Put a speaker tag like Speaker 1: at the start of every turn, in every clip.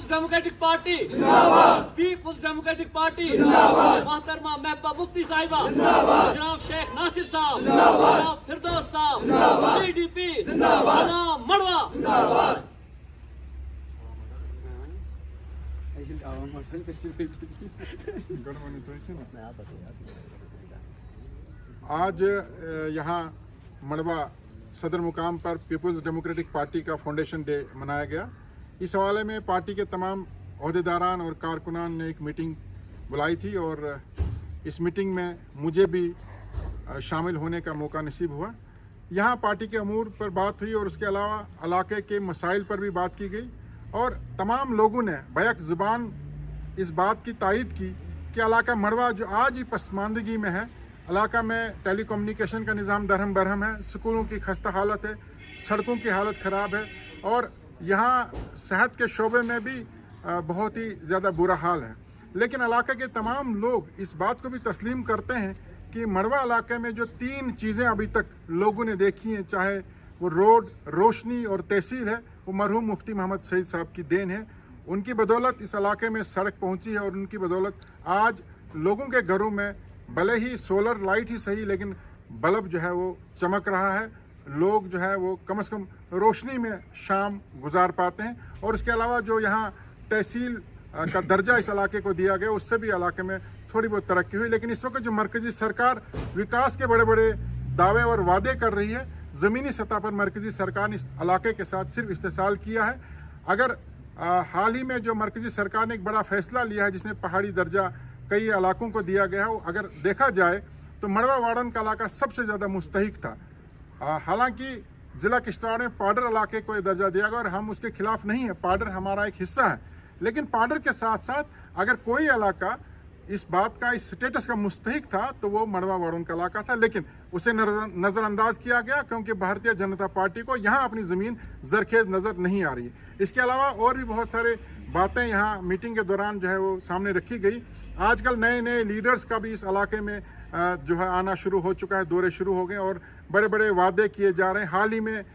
Speaker 1: People's democratic party जिंदाबाद, people's democratic party जिंदाबाद, मोहतरमा महबूबा मुफ्ती साहिबा जिंदाबाद, जनाब शेख नासिर साहब जिंदाबाद, जनाब फिरदौस साहब जिंदाबाद, पीडीपी जिंदाबाद, मड़वा जिंदाबाद।
Speaker 2: आज यहाँ मड़वा सदर मुकाम पर पीपुल्स डेमोक्रेटिक पार्टी का फाउंडेशन डे मनाया गया। इस हवाले में पार्टी के तमाम अहदेदारान और कारकुनान ने एक मीटिंग बुलाई थी और इस मीटिंग में मुझे भी शामिल होने का मौका नसीब हुआ। यहाँ पार्टी के अमूर पर बात हुई और उसके अलावा इलाके के मसाइल पर भी बात की गई और तमाम लोगों ने बैक ज़ुबान इस बात की तायद की कि इलाका मड़वा जो आज ही पसमानदगी में है, इलाका में टेलीकम्युनिकेशन का निज़ाम दरहम बरहम है, स्कूलों की खस्ता हालत है, सड़कों की हालत ख़राब है और यहाँ सेहत के शोबे में भी बहुत ही ज़्यादा बुरा हाल है। लेकिन इलाके के तमाम लोग इस बात को भी तस्लीम करते हैं कि मड़वा इलाके में जो 3 चीज़ें अभी तक लोगों ने देखी हैं, चाहे वो रोड, रोशनी और तहसील है, वो मरहूम मुफ्ती मोहम्मद सईद साहब की देन है। उनकी बदौलत इस इलाके में सड़क पहुंची है और उनकी बदौलत आज लोगों के घरों में भले ही सोलर लाइट ही सही लेकिन बल्ब जो है वो चमक रहा है। लोग जो है वो कम से कम रोशनी में शाम गुजार पाते हैं और इसके अलावा जो यहाँ तहसील का दर्जा इस इलाके को दिया गया उससे भी इलाके में थोड़ी बहुत तरक्की हुई। लेकिन इस वक्त जो मरकज़ी सरकार विकास के बड़े बड़े दावे और वादे कर रही है, ज़मीनी सतह पर मरकज़ी सरकार ने इस इलाके के साथ सिर्फ इस्तेसाल किया है। अगर हाल ही में जो मरकज़ी सरकार ने एक बड़ा फैसला लिया है जिसने पहाड़ी दर्जा कई इलाकों को दिया गया हो, अगर देखा जाए तो मड़वा वार्डन का इलाका सबसे ज़्यादा मुस्तहिक था। हालांकि ज़िला किश्तवाड़ में पाडर इलाके को दर्जा दिया गया और हम उसके खिलाफ नहीं है, पाडर हमारा एक हिस्सा है। लेकिन पाडर के साथ साथ अगर कोई इलाका इस बात का, इस स्टेटस का मुस्तहिक था तो वो मड़वा वार्डन का इलाका था, लेकिन उसे नज़रअंदाज किया गया क्योंकि भारतीय जनता पार्टी को यहाँ अपनी ज़मीन जरखेज़ नज़र नहीं आ रही है। इसके अलावा और भी बहुत सारे बातें यहाँ मीटिंग के दौरान जो है वो सामने रखी गई। आजकल नए नए लीडर्स का भी इस इलाके में जो है आना शुरू हो चुका है, दौरे शुरू हो गए और बड़े बड़े वादे किए जा रहे हैं। हाल ही में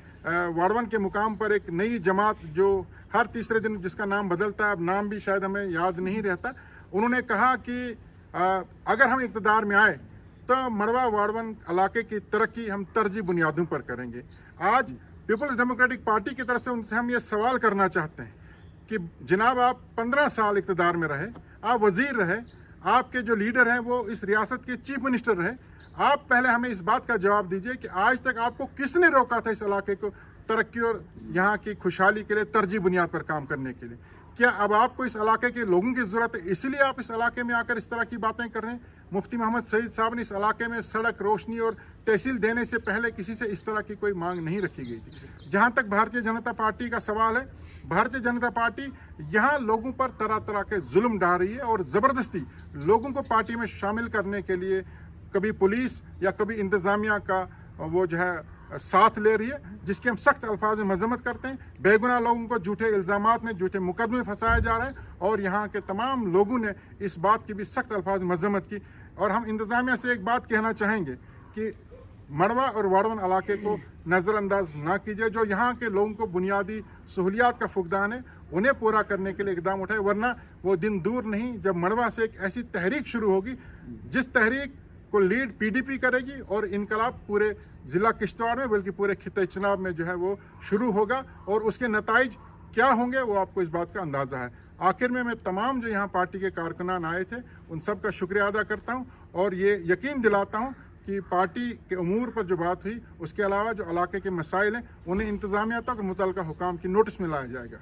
Speaker 2: वार्डन के मुकाम पर एक नई जमात जो हर तीसरे दिन जिसका नाम बदलता है, अब नाम भी शायद हमें याद नहीं रहता, उन्होंने कहा कि अगर हम इक़्तिदार में आए तो मड़वा वार्डन इलाके की तरक्की हम तरजीह बुनियादों पर करेंगे। आज पीपल्स डेमोक्रेटिक पार्टी की तरफ से उनसे हम ये सवाल करना चाहते हैं कि जनाब आप 15 साल इक़्तिदार में रहे, आप वज़ीर रहे, आपके जो लीडर हैं वो इस रियासत के चीफ मिनिस्टर रहे, आप पहले हमें इस बात का जवाब दीजिए कि आज तक आपको किसने रोका था इस इलाके को तरक्की और यहाँ की खुशहाली के लिए तरजीह बुनियाद पर काम करने के लिए? क्या अब आपको इस इलाके के लोगों की ज़रूरत है इसलिए आप इस इलाके में आकर इस तरह की बातें कर रहे हैं? मुफ्ती मोहम्मद सईद साहब ने इस इलाके में सड़क, रोशनी और तहसील देने से पहले किसी से इस तरह की कोई मांग नहीं रखी गई थी। जहाँ तक भारतीय जनता पार्टी का सवाल है, भारतीय जनता पार्टी यहाँ लोगों पर तरह तरह के जुल्म डाल रही है और ज़बरदस्ती लोगों को पार्टी में शामिल करने के लिए कभी पुलिस या कभी इंतज़ामिया का वो जो है साथ ले रही है, जिसके हम सख्त अल्फाज में मजम्मत करते हैं। बेगुनाह लोगों को झूठे इल्ज़ामात में, झूठे मुकदमे फंसाया जा रहा है और यहाँ के तमाम लोगों ने इस बात की भी सख्त अल्फाज में मजम्मत की। और हम इंतज़ामिया से एक बात कहना चाहेंगे कि मड़वा और वार्डन इलाके को नज़रअंदाज ना कीजिए। जो यहाँ के लोगों को बुनियादी सहूलियात का फुकदान है उन्हें पूरा करने के लिए इकदाम उठाए, वरना वो दिन दूर नहीं जब मड़वा से एक ऐसी तहरीक शुरू होगी जिस तहरीक को लीड पीडीपी करेगी और इनकलाब पूरे ज़िला किश्तवाड़ में बल्कि पूरे खित्ते चनाब में जो है वो शुरू होगा और उसके नताइज क्या होंगे वो आपको इस बात का अंदाज़ा है। आखिर में मैं तमाम जो यहाँ पार्टी के कारकुनान आए थे उन सब का शुक्रिया अदा करता हूँ और ये यकीन दिलाता हूँ कि पार्टी के अमूर पर जो बात हुई उसके अलावा जो इलाके के मसाइल हैं उन्हें इंतज़ामिया तक और मुतल्लिका हुकाम की नोटिस में लाया जाएगा।